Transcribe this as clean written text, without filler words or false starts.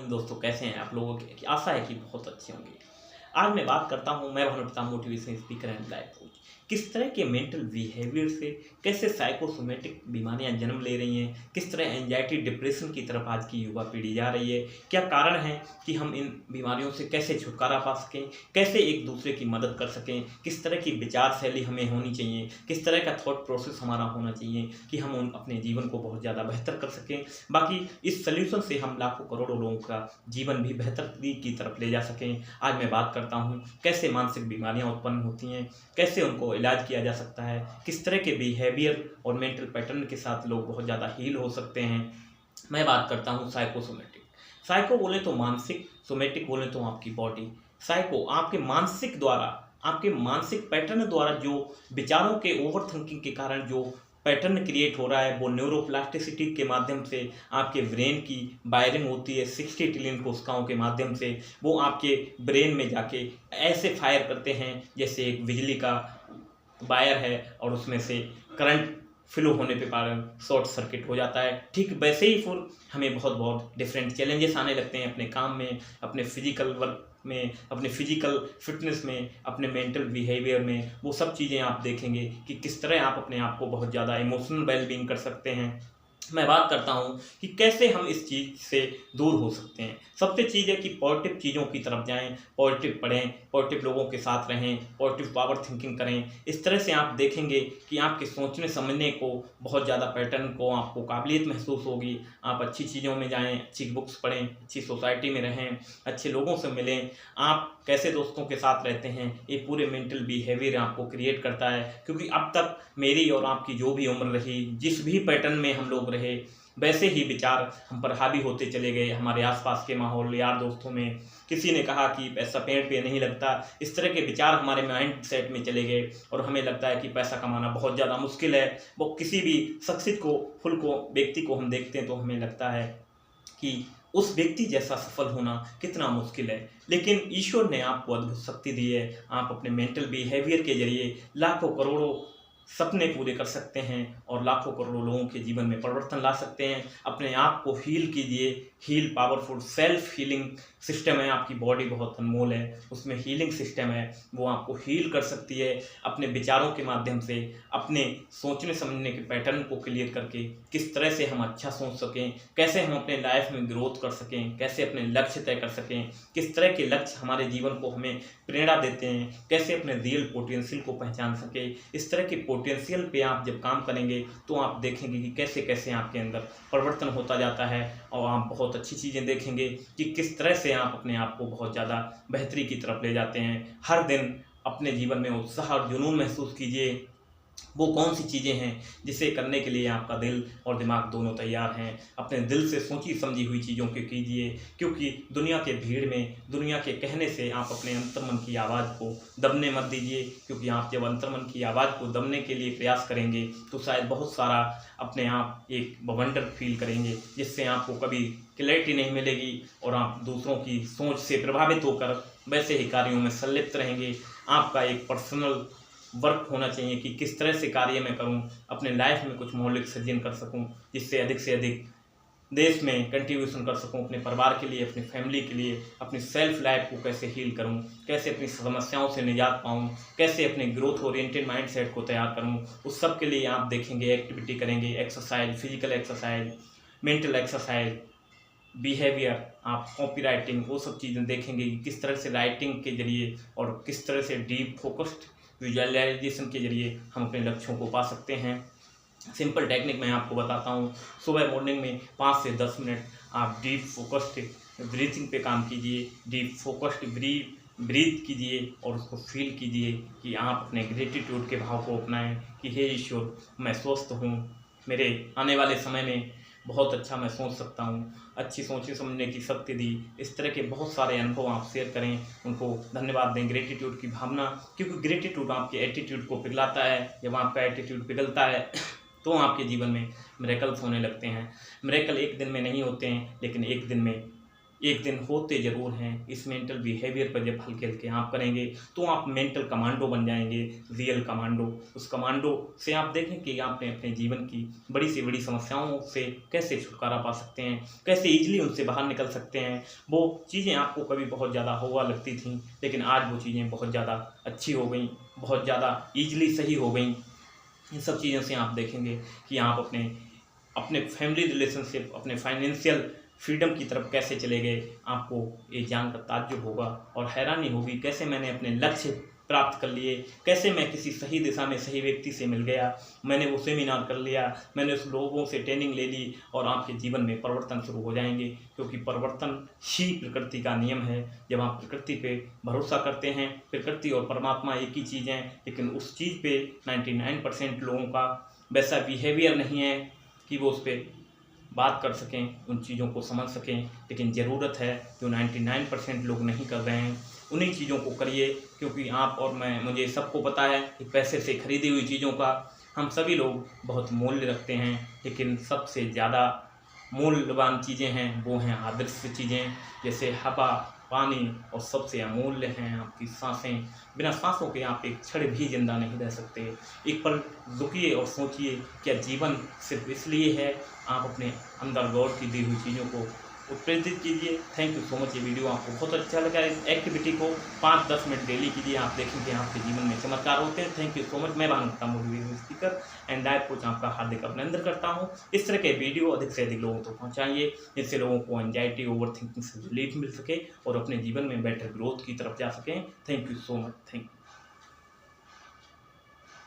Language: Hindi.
मॉर्निंग दोस्तों, कैसे हैं आप लोगों की आशा है कि बहुत अच्छे होंगे। आज मैं बात करता हूँ, मैं Bhanupratap motivation speaker and life coach. किस तरह के मेंटल बिहेवियर से कैसे साइकोसोमेटिक बीमारियां जन्म ले रही हैं, किस तरह एंजाइटी डिप्रेशन की तरफ आज की युवा पीढ़ी जा रही है, क्या कारण है कि हम इन बीमारियों से कैसे छुटकारा पा सकें, कैसे एक दूसरे की मदद कर सकें, किस तरह की विचार शैली हमें होनी चाहिए, किस तरह का थॉट प्रोसेस हमारा होना चाहिए कि हम अपने जीवन को बहुत ज़्यादा बेहतर कर सकें। बाकी इस सोल्यूशन से हम लाखों करोड़ों लोगों का जीवन भी बेहतरी की तरफ ले जा सकें। आज मैं बात करता हूँ कैसे मानसिक बीमारियाँ उत्पन्न होती हैं, कैसे उनको इलाज किया जा सकता है, किस तरह के बिहेवियर और मेंटल पैटर्न के साथ लोग बहुत ज़्यादा हील हो सकते हैं। मैं बात करता हूँ साइकोसोमेटिक। साइको बोले तो मानसिक, सोमेटिक बोले तो आपकी बॉडी। साइको आपके मानसिक द्वारा, आपके मानसिक पैटर्न द्वारा जो विचारों के ओवर थिंकिंग के कारण जो पैटर्न क्रिएट हो रहा है, वो न्यूरोप्लास्टिसिटी के माध्यम से आपके ब्रेन की वायरिंग होती है 60 ट्रिलियन कोशिकाओं के माध्यम से। वो आपके ब्रेन में जाके ऐसे फायर करते हैं जैसे एक बिजली का वायर है और उसमें से करंट फ्लो होने पे कारण शॉर्ट सर्किट हो जाता है। ठीक वैसे ही फिर हमें बहुत बहुत डिफरेंट चैलेंजेस आने लगते हैं अपने काम में, अपने फिजिकल वर्क में, अपने फिजिकल फिटनेस में, अपने मेंटल बिहेवियर में। वो सब चीज़ें आप देखेंगे कि किस तरह आप अपने आप को बहुत ज़्यादा इमोशनल वेलबींग कर सकते हैं। मैं बात करता हूँ कि कैसे हम इस चीज़ से दूर हो सकते हैं। सबसे चीज़ है कि पॉजिटिव चीज़ों की तरफ जाएं, पॉजिटिव पढ़ें, पॉजिटिव लोगों के साथ रहें, पॉजिटिव पावर थिंकिंग करें। इस तरह से आप देखेंगे कि आपके सोचने समझने को बहुत ज़्यादा पैटर्न को आपको काबिलियत महसूस होगी। आप अच्छी चीज़ों में जाएं, अच्छी बुक्स पढ़ें, अच्छी सोसाइटी में रहें, अच्छे लोगों से मिलें। आप कैसे दोस्तों के साथ रहते हैं, ये पूरे मेंटल बिहेवियर आपको क्रिएट करता है। क्योंकि अब तक मेरी और आपकी जो भी उम्र रही, जिस भी पैटर्न में हम लोग रहे, वैसे ही विचार हम पर हावी होते चले गए। हमारे आसपास के माहौल, यार दोस्तों में किसी ने कहा कि पैसा पेड़ पे नहीं लगता, इस तरह के विचार हमारे माइंड सेट में चले गए और हमें लगता है कि पैसा कमाना बहुत ज़्यादा मुश्किल है। वो किसी भी सक्सेस को, फुल को, व्यक्ति को हम देखते हैं तो हमें लगता है कि उस व्यक्ति जैसा सफल होना कितना मुश्किल है। लेकिन ईश्वर ने आपको अद्भुत शक्ति दी है। आप अपने मेंटल बिहेवियर के जरिए लाखों करोड़ों सपने पूरे कर सकते हैं और लाखों करोड़ों लोगों के जीवन में परिवर्तन ला सकते हैं। अपने आप को हील कीजिए। Heal powerful self healing system है। आपकी बॉडी बहुत अनमोल है, उसमें हीलिंग सिस्टम है, वो आपको हील कर सकती है। अपने विचारों के माध्यम से, अपने सोचने समझने के पैटर्न को क्लियर करके किस तरह से हम अच्छा सोच सकें, कैसे हम अपने लाइफ में ग्रोथ कर सकें, कैसे अपने लक्ष्य तय कर सकें, किस तरह के लक्ष्य हमारे जीवन को हमें प्रेरणा देते हैं, कैसे अपने रियल पोटेंशियल को पहचान सके। इस तरह के पोटेंशियल पे आप जब काम करेंगे तो आप देखेंगे कि कैसे कैसे आपके अंदर परिवर्तन होता जाता है और आप बहुत अच्छी चीज़ें देखेंगे कि किस तरह से आप अपने आप को बहुत ज़्यादा बेहतरी की तरफ ले जाते हैं। हर दिन अपने जीवन में उत्साह और जुनून महसूस कीजिए। वो कौन सी चीज़ें हैं जिसे करने के लिए आपका दिल और दिमाग दोनों तैयार हैं। अपने दिल से सोची समझी हुई चीज़ों को कीजिए, क्योंकि दुनिया के भीड़ में, दुनिया के कहने से आप अपने अंतर्मन की आवाज़ को दबने मत दीजिए। क्योंकि आप जब अंतर्मन की आवाज़ को दबने के लिए प्रयास करेंगे तो शायद बहुत सारा अपने आप एक बवंडर फील करेंगे, जिससे आपको कभी क्लैरिटी नहीं मिलेगी और आप दूसरों की सोच से प्रभावित होकर वैसे ही कार्यों में संलिप्त रहेंगे। आपका एक पर्सनल वर्क होना चाहिए कि किस तरह से कार्य मैं करूं, अपने लाइफ में कुछ मौलिक सृजन कर सकूं, जिससे अधिक से अधिक देश में कंट्रीब्यूशन कर सकूं, अपने परिवार के लिए, अपनी फैमिली के लिए। अपनी सेल्फ लाइफ को कैसे हील करूं, कैसे अपनी समस्याओं से निजात पाऊं, कैसे अपने ग्रोथ ओरिएंटेड माइंड सेट को तैयार करूं। उस सब के लिए आप देखेंगे, एक्टिविटी करेंगे, exercise, physical exercise, mental exercise, behaviour, आप कॉपी राइटिंग, वो सब चीज़ें देखेंगे कि किस तरह से राइटिंग के जरिए और किस तरह से डीप फोकस्ड विजुअलाइजेशन के जरिए हम अपने लक्ष्यों को पा सकते हैं। सिंपल टेक्निक मैं आपको बताता हूँ। सुबह मॉर्निंग में 5 से 10 मिनट आप डीप फोकस्ड ब्रीथिंग पे काम कीजिए। डीप फोकस्ड ब्रीथ कीजिए और उसको फील कीजिए कि आप अपने ग्रेटिट्यूड के भाव को अपनाएं कि हे ईश्वर, मैं स्वस्थ हूँ, मेरे आने वाले समय में बहुत अच्छा मैं सोच सकता हूँ, अच्छी सोचने समझने की शक्ति दी। इस तरह के बहुत सारे अनुभव आप शेयर करें, उनको धन्यवाद दें, ग्रेटिट्यूड की भावना। क्योंकि ग्रेटिट्यूड आपके एटीट्यूड को पिघलाता है। जब आपका एटीट्यूड पिघलता है तो आपके जीवन में मिरेकल्स होने लगते हैं। मिरेकल एक दिन में नहीं होते हैं, लेकिन एक दिन में एक दिन होते ज़रूर हैं। इस मेंटल बिहेवियर पर जब हल्के हल्के आप करेंगे तो आप मेंटल कमांडो बन जाएंगे, रियल कमांडो। उस कमांडो से आप देखें कि आपने अपने जीवन की बड़ी से बड़ी समस्याओं से कैसे छुटकारा पा सकते हैं, कैसे ईजिली उनसे बाहर निकल सकते हैं। वो चीज़ें आपको कभी बहुत ज़्यादा हुआ लगती थी, लेकिन आज वो चीज़ें बहुत ज़्यादा अच्छी हो गई, बहुत ज़्यादा ईजिली सही हो गई। इन सब चीज़ों से आप देखेंगे कि आप अपने अपने फैमिली रिलेशनशिप, अपने फाइनेंशियल फ्रीडम की तरफ कैसे चले गए। आपको ये जानकर ताज्जुब होगा और हैरानी होगी, कैसे मैंने अपने लक्ष्य प्राप्त कर लिए, कैसे मैं किसी सही दिशा में सही व्यक्ति से मिल गया, मैंने वो सेमिनार कर लिया, मैंने उस लोगों से ट्रेनिंग ले ली और आपके जीवन में परिवर्तन शुरू हो जाएंगे। क्योंकि परिवर्तन ही प्रकृति का नियम है। जब आप प्रकृति पे भरोसा करते हैं, प्रकृति और परमात्मा एक ही चीज़ हैं, लेकिन उस चीज़ पे 99% लोगों का वैसा बिहेवियर नहीं है कि वो उस पर बात कर सकें, उन चीज़ों को समझ सकें। लेकिन ज़रूरत है, जो 99% लोग नहीं कर रहे हैं, उन्हीं चीज़ों को करिए। क्योंकि आप और मैं, मुझे सबको पता है कि पैसे से खरीदी हुई चीज़ों का हम सभी लोग बहुत मूल्य रखते हैं, लेकिन सबसे ज़्यादा मूल्यवान चीज़ें हैं वो हैं आदर्श चीज़ें, जैसे हवा, पानी, और सबसे अमूल्य हैं आपकी सांसें। बिना सांसों के आप एक क्षण भी जिंदा नहीं रह सकते। एक पल रुकिए और सोचिए, क्या जीवन सिर्फ इसलिए है? आप अपने अंदर गौर की दी हुई चीज़ों को उत्प्रेरित कीजिए। Thank you so much. ये वीडियो आपको बहुत अच्छा लगा। इस एक्टिविटी को 5-10 मिनट डेली कीजिए, आप देखेंगे आपके जीवन में चमत्कार होते हैं। Thank you so much. मैं भानुप्रता motivational speaker and life coach आपका हार्दिक अभिनंदन करता हूँ। इस तरह के वीडियो अधिक से अधिक लोगों तक पहुँचाइए, जिससे लोगों को एंजाइटी, ओवर थिंकिंग से रिलीफ मिल सके और अपने जीवन में बेटर ग्रोथ की तरफ जा सकें। Thank you so much. Thank you.